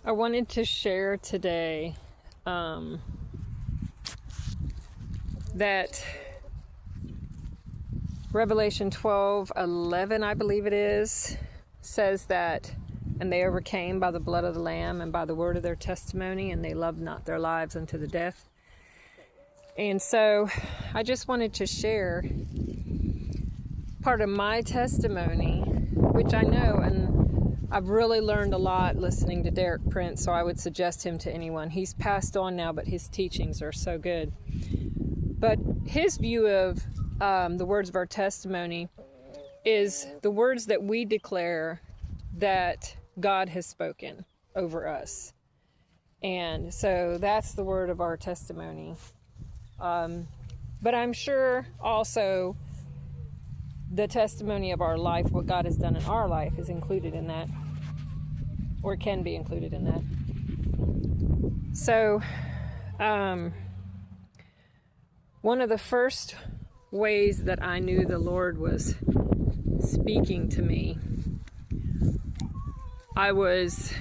I wanted to share today that Revelation 12:11, I believe it is, says that, and they overcame by the blood of the Lamb and by the word of their testimony, and they loved not their lives unto the death. And so I just wanted to share part of my testimony, which I know, and I've really learned a lot listening to Derek Prince, so I would suggest him to anyone. He's passed on now, but his teachings are so good. But his view of the words of our testimony is the words that we declare that God has spoken over us. And so that's the word of our testimony. But I'm sure also the testimony of our life, what God has done in our life, is included in that, or can be included in that. So, one of the first ways that I knew the Lord was speaking to me, I was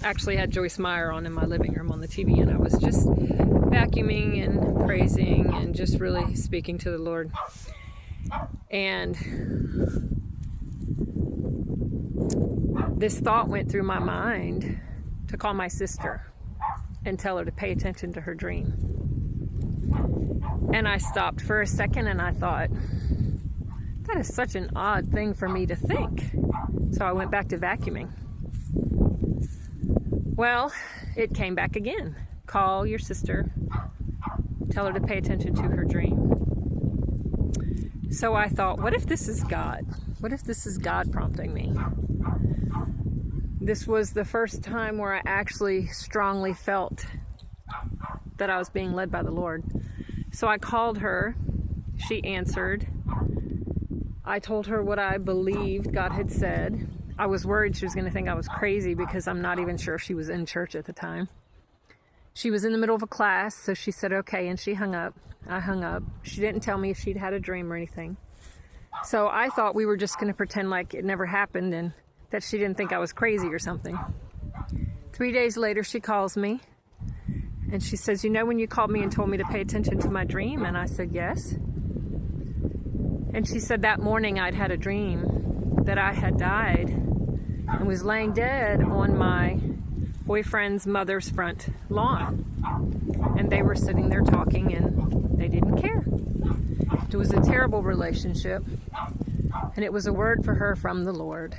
actually had Joyce Meyer on in my living room on the TV, and I was just vacuuming and praising and just really speaking to the Lord. And this thought went through my mind to call my sister and tell her to pay attention to her dream. And I stopped for a second and I thought, that is such an odd thing for me to think. So I went back to vacuuming. Well, it came back again. Call your sister, tell her to pay attention to her dream. So I thought, what if this is God? What if this is God prompting me? This was the first time where I actually strongly felt that I was being led by the Lord. So I called her. She answered. I told her what I believed God had said. I was worried she was going to think I was crazy because I'm not even sure if she was in church at the time. She was in the middle of a class, so she said, okay, and she hung up. I hung up. She didn't tell me if she'd had a dream or anything. So I thought we were just going to pretend like it never happened and that she didn't think I was crazy or something. 3 days later, she calls me, and she says, you know when you called me and told me to pay attention to my dream? And I said, yes. And she said that morning I'd had a dream that I had died and was laying dead on my boyfriend's mother's front lawn. And they were sitting there talking and they didn't care. It was a terrible relationship. And it was a word for her from the Lord.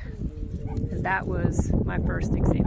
And that was my first example.